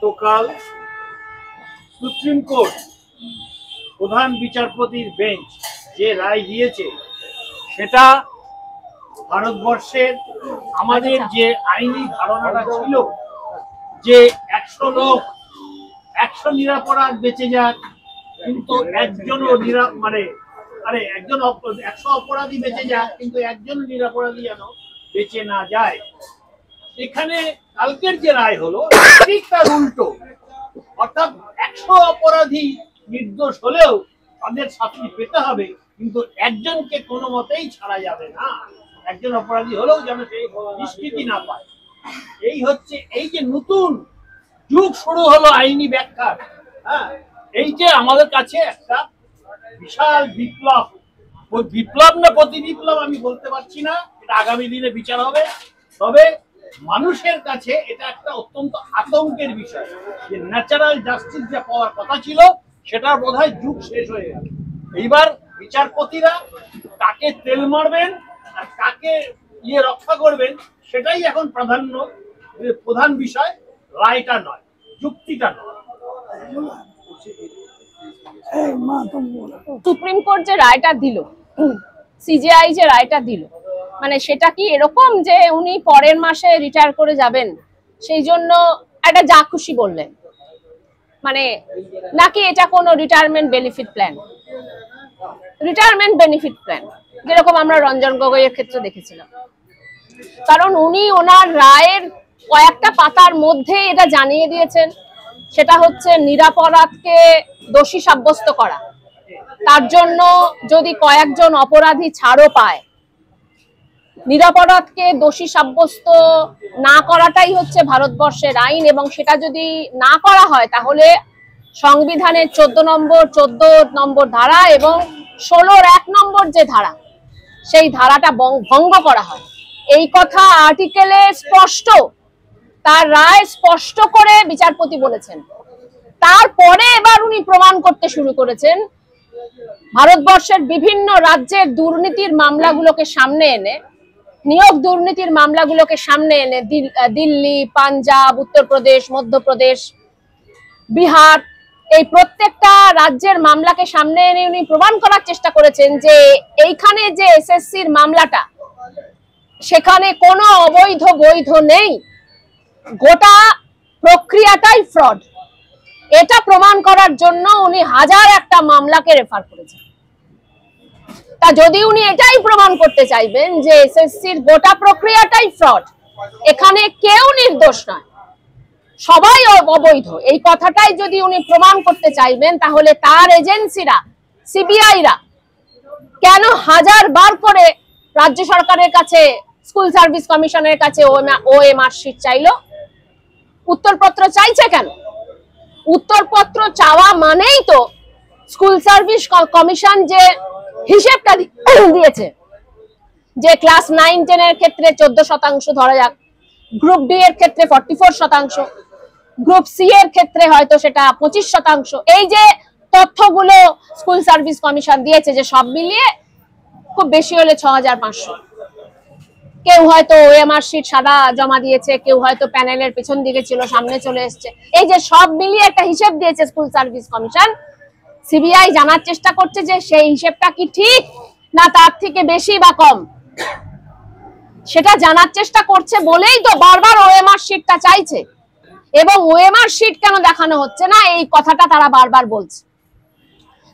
গতকাল supreme court প্রধান বিচারপতির বেঞ্চ যে রায় দিয়েছে সেটা ভারতবর্ষের আমাদের যে আইনি ধারণাটা ছিল যে 100 লোক 100 নিরাপরাধ বেঁচে যাক, কিন্তু একজনও একজন 100 অপরাধী বেঁচে যাক কিন্তু একজন নিরাপরাধী যেন বেঁচে না যায়। এখানে কালকের যে রায় হলো ঠিক তার উল্টো, অর্থাৎ 100 অপরাধী নির্দোষ হলেও তাদের শাস্তি পেতে হবে, কিন্তু একজনকে কোনো মতেই ছাড়া যাবে না। একজন অপরাধী হলেও যেন সেই নিষ্কৃতি না পায়। এই হচ্ছে এই যে নতুন যুগ শুরু হলো আইনি ব্যাখ্যার। হ্যাঁ, এই যে আমাদের কাছে একটা বিশাল বিপ্লব, ওই বিপ্লব না প্রতি বিপ্লব আমি বলতে পারছি না, এটা আগামী দিনে বিচার হবে। তবে মানুষের কাছে এটা একটা অত্যন্ত আতঙ্কের বিষয় যে ন্যাচারাল জাস্টিস যা পাওয়ার কথা ছিল সেটার বোধহয় যুগ শেষ হয়ে গেল। এইবার বিচারপতিরা কাকে তেল মারবেন আর কাকে রক্ষা করবেন সেটাই এখন প্রধান বিষয়, রায়টা নয়, যুক্তিটা নয়। সুপ্রিম কোর্ট যে রায়টা দিল, সিজিআই যে রায়টা দিল, মানে সেটা কি এরকম যে উনি পরের মাসে রিটায়ার করে যাবেন সেই জন্য একটা যা খুশি বললেন, মানে নাকি এটা কোনো retirement benefit plan? Retirement benefit plan যেরকম আমরা রঞ্জন গগৈয়ের ক্ষেত্রে দেখেছিলাম। কারণ উনি ওনার রায়ের কয়েকটা পাতার মধ্যে এটা জানিয়ে দিয়েছেন, সেটা হচ্ছে নিরাপরাধকে দোষী সাব্যস্ত করা, তার জন্য যদি কয়েকজন অপরাধী ছাড়ও পায়, নিরাপরাধকে দোষী সাব্যস্ত না করাটাই হচ্ছে ভারতবর্ষের আইন, এবং সেটা যদি না করা হয় তাহলে সংবিধানের 14 নম্বর ধারা এবং 16-র 1 নম্বর যে ধারা, সেই ধারাটা ভঙ্গ করা হয়। এই কথা আর্টিকেলে স্পষ্ট, তার রায় স্পষ্ট করে বিচারপতি বলেছেন। তারপরে এবার উনি প্রমাণ করতে শুরু করেছেন, ভারতবর্ষের বিভিন্ন রাজ্যের দুর্নীতির মামলাগুলোকে সামনে এনে, নিয়োগ দুর্নীতির মামলাগুলোকে সামনে এনে দিল্লি, পাঞ্জাব, উত্তরপ্রদেশ, মধ্যপ্রদেশ, বিহার, এই প্রত্যেকটা রাজ্যের মামলাকে সামনে এনে উনি প্রমাণ করার চেষ্টা করেছেন যে এইখানে যে এসএসসির মামলাটা, সেখানে কোনো অবৈধ বৈধ নেই, গোটা প্রক্রিয়াটাই ফ্রড। এটা প্রমাণ করার জন্য উনি 1001টা মামলাকে রেফার করেছেন। তা যদি উনি এটাই প্রমাণ করতে চাইবেন যে এসএসসির গোটা প্রক্রিয়াটাই ফ্রড, এখানে কেউ নির্দোষ নয়, সবাই অবৈধ, এই কথাটাই যদি উনি প্রমাণ করতে চাইবেন, তাহলে তার এজেন্সিরা, সিবিআইরা কেন 1000 বার করে রাজ্য সরকারের কাছে, স্কুল সার্ভিস কমিশনের কাছে ওএমআর শিট চাইলো? উত্তরপত্র চাইছে কেন? উত্তরপত্র চাওয়া মানেই তো স্কুল সার্ভিস কমিশন যে হিসেবটা দিয়েছে যে ক্লাস 9-10 এর ক্ষেত্রে 14% ধরা যাক, গ্রুপ ডি এর ক্ষেত্রে 44%, গ্রুপ সি এর ক্ষেত্রে হয়তো সেটা 25%, এই যে তথ্যগুলো স্কুল সার্ভিস কমিশন দিয়েছে, যে সব মিলিয়ে খুব বেশি হলে 6500। কেউ হয়তো ওএমআর শিট সাদা জমা দিয়েছে, কেউ হয়তো প্যানেলের পেছন দিকে ছিল, সামনে চলে এসছে, এই যে সব মিলিয়ে একটা হিসেব দিয়েছে স্কুল সার্ভিস কমিশন। সিবিআই জানার চেষ্টা করছে যে সেই হিসেবটা কি ঠিক না তার থেকে বেশি বা কম, সেটা জানার চেষ্টা করছে বলেই তো বারবার ওএমআর শিটটা চাইছে। এবং ওএমআর শিট কেন দেখানো হচ্ছে না এই কথাটা তারা বারবার বলছে।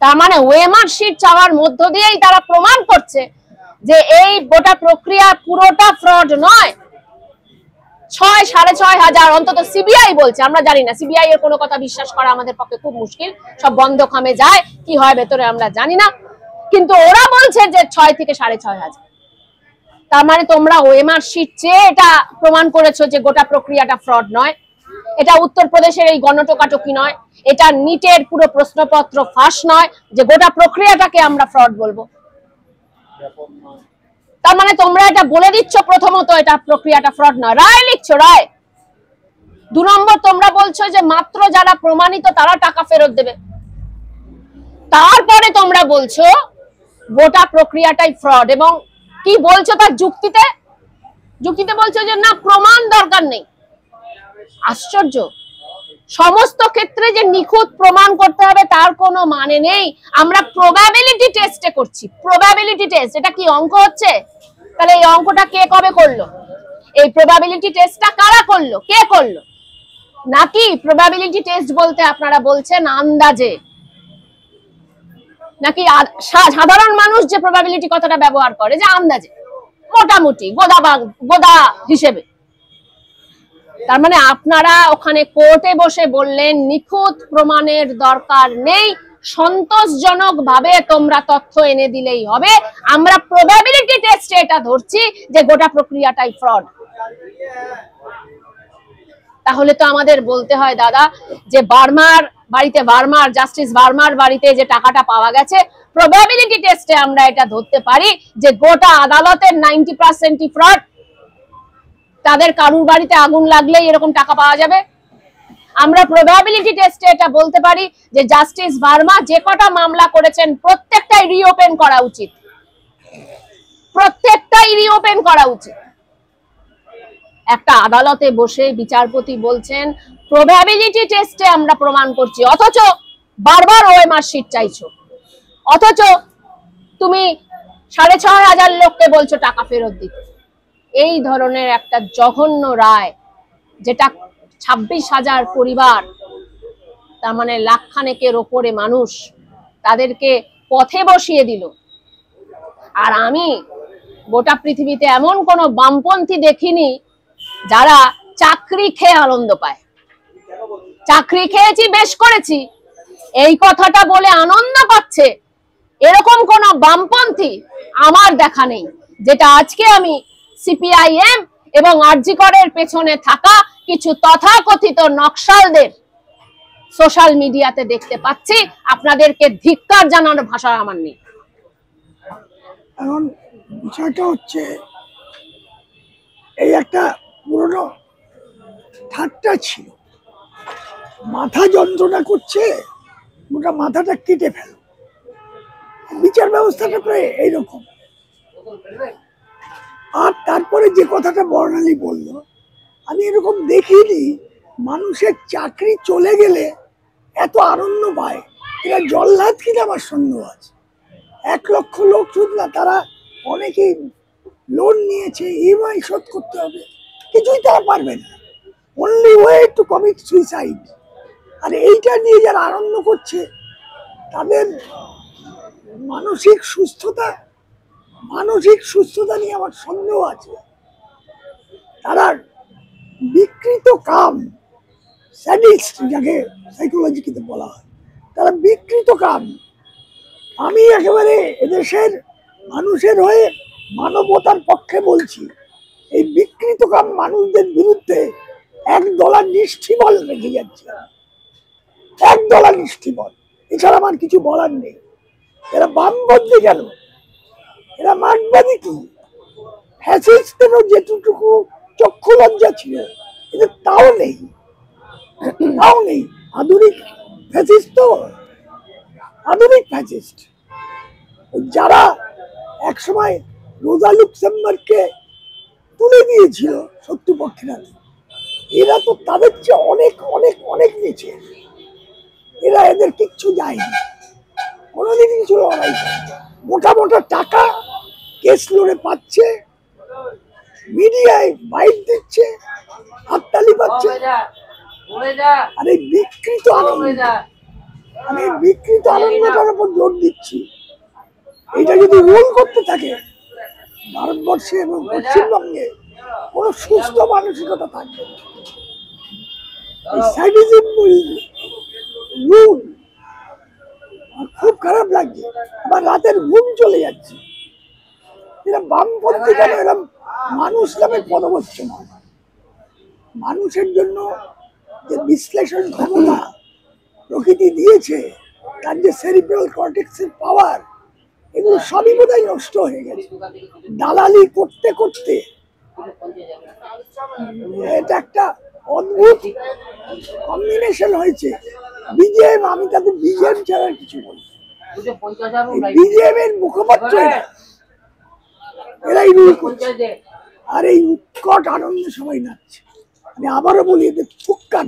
তার মানে ওএমআর শিট চাওয়ার মধ্য দিয়েই তারা প্রমাণ করছে যে এই গোটা প্রক্রিয়া পুরোটা ফ্রড নয়। 6,500 অন্তত সিবিআই বলছে, আমরা জানি না, সিবিআই এর কোনো কথা বিশ্বাস করা আমাদের পক্ষে খুব মুশকিল, সব বন্ধ খামে যায়, কি হয় ভেতরে আমরা জানি না, কিন্তু ওরা বলছে যে 6 থেকে 6,500। তার মানে তোমরা ওএমআর শিট চেয়ে এটা প্রমাণ করেছো যে গোটা প্রক্রিয়াটা ফ্রড নয়, এটা উত্তরপ্রদেশের এই গণটোকাটকি নয়, এটা নিটের পুরো প্রশ্নপত্র ফাঁস নয়, যে গোটা প্রক্রিয়াটাকে আমরা ফ্রড বলবো। তার মানে তোমরা এটা বলে দিচ্ছ প্রথমত এটা প্রক্রিয়াটা ফ্রড নয়, রায় লিখছো, রায়। 2 নম্বর, তোমরা বলছো যে মাত্র যারা প্রমাণিত তারা টাকা ফেরত দেবে, তারপরে তোমরা বলছো গোটা প্রক্রিয়াটাই ফ্রড। এবং কি বলছো তার যুক্তিতে বলছো যে না, প্রমাণ দরকার নেই। আশ্চর্য, সমস্ত ক্ষেত্রে যে নিখুঁত প্রমাণ করতে হবে তার কোনো মানে নেই। আমরা প্রবাবিলিটি টেস্টে করছি, প্রবাবিলিটি টেস্ট। এটা কি অঙ্ক হচ্ছে? তাহলে এই অঙ্কটা কে কবে করলো? এই প্রবাবিলিটি টেস্টটা কারা করলো, কে করলো? নাকি প্রবাবিলিটি টেস্ট বলতে আপনারা বলছেন আন্দাজে, নাকি সাধারণ মানুষ যে প্রবাবিলিটি কথাটা ব্যবহার করে যে আন্দাজে, মোটামুটি গোদা হিসেবে। তার মানে আপনারা ওখানে কোর্টে বসে বললেন নিখুঁত প্রমাণের দরকার নেই, সন্তোষজনক ভাবে তোমরা তথ্য এনে দিলেই হবে। আমরা প্রবাবিলিটি টেস্টে এটা ধরছি যে গোটা প্রক্রিয়াটাই ফ্রড। তাহলে তো আমাদের বলতে হয় দাদা যে জাস্টিস ভার্মার বাড়িতে যে টাকাটা পাওয়া গেছে, প্রবাবিলিটি টেস্টে আমরা এটা ধরতে পারি যে গোটা আদালতের 90% ফ্রড। তাদের কারুর বাড়িতে আগুন লাগলেই এরকম টাকা পাওয়া যাবে। আমরা প্রবাবিলিটি টেস্টে এটা বলতে পারি যে জাস্টিস ভার্মা যে কটা মামলা করেছেন প্রত্যেকটাই রিওপেন করা উচিত, প্রত্যেকটাই রিওপেন করা উচিত। একটা আদালতে বসে বিচারপতি বলছেন প্রবাবিলিটি টেস্টে আমরা প্রমাণ করছি, অথচ বারবার ওএমআর শিট চাইছো, অথচ তুমি 6500 লোককে বলছো টাকা ফেরত দিতে। এই ধরনের একটা জঘন্য রায়, যেটা 26,000 পরিবার, তার মানে লাখখানেকের ওপরে মানুষ, তাদেরকে পথে বসিয়ে দিল। আর আমি গোটা পৃথিবীতে এমন কোন বামপন্থী দেখিনি যারা চাকরি খেয়ে আনন্দ পায়। চাকরি খেয়েছি, বেশ করেছি, এই কথাটা বলে আনন্দ পাচ্ছে এরকম কোন বামপন্থী আমার দেখা নেই। যেটা আজকে আমি সিপিআইএম এবং আরজি করের পেছনে থাকা কিছু তথাকথিত নকশালদের সোশ্যাল মিডিয়াতে দেখতে পাচ্ছি। আপনাদেরকে ধিক্কার জানানোর ভাষা আমার নেই। এখন বিষয়টা হচ্ছে এই একটা পুরনো ঠাট্টা ছিল, মাথা যন্ত্রণা করছে, গোটা মাথাটা কেটে ফেল। বিচার ব্যবস্থাটা প্রায় এইরকম। আর তারপরে যে কথাটা বর্ণালী বলল, আমি এরকম দেখিনি মানুষের চাকরি চলে গেলে এত আনন্দ পায়। এরা জল্লাদ কিনা আমার সন্দেহ আছে। 1 লক্ষ লোক শুধু না, তারা অনেকেই লোন নিয়েছে, ইএমআই শোধ করতে হবে, কিছুই তারা পারবে না। Only way to commit suicide. আর এইটা নিয়ে যারা আনন্দ করছে তাদের মানসিক সুস্থতা নিয়ে আমার সন্দেহ আছে। তারা বিকৃত কাম, স্যাডিস্ট যাকে সাইকোলজিতে বলা হয়, তারা বিকৃত কাম। আমি একেবারে এদেশের মানুষের হয়ে মানবতার পক্ষে বলছি, এই বিকৃত কাম মানুষদের বিরুদ্ধে $1 নিষ্ঠিবল রেখে যাচ্ছে, $1 নিষ্ঠিবল। এছাড়া আমার কিছু বলার নেই। এরা বামপন্থী কেন, এরা মার্কবাদী কি, ফ্যাসিস্টেরও যেটুকু চক্ষু লজ্জা ছিল এদের তাও নেই। আধুনিক ফ্যাসিস্ট তো, আধুনিক ফ্যাসিস্ট যারা একসময় রোজা লুক্সেমবার্গকে তুলে দিয়েছিল শত্রুপক্ষের হাতে, এরা তো তাদের চেয়ে অনেক অনেক অনেক নিচে। এদের কিচ্ছু যায়নি, কোনোদিন কিছু লড়াই। মোটা মোটা টাকা কেস লড়ে পাচ্ছে, মিডিয়ায় বাইট দিচ্ছে, হাততালি পাচ্ছে। আর এই বিকৃত আনন্দ, আমি বিকৃত আনন্দটার উপর জোর দিচ্ছি। এটা যদি রোল করতে থাকে ভারতবর্ষে এবং পশ্চিমবঙ্গে, কোনো সুস্থ মানসিকতা থাকবে না। খুব খারাপ লাগছে, আবার রাতের ঘুম চলে যাচ্ছে। এরা বামপন্থী কেন, এরা মানুষ নামে পদবচ্চ নয়। মানুষের জন্য যে বিশ্লেষণ ক্ষমতা প্রকৃতি দিয়েছে, তার যে সেরিব্রাল কর্টেক্সের পাওয়ার, এগুলো সবই বোধহয় নষ্ট হয়ে গেছে দালালি করতে করতে। এটা একটা অদ্ভুত কম্বিনেশন হয়েছে। বিজেএম, আমি তাদের বিজেএম ছাড়া কিছু বলি, বিজেএম এর মুখপাত্র এরাই রুল করছে। আর এই উৎকট আনন্দ সবাই নাচছে। আমি আবারও বলি, এদের ফুক্কার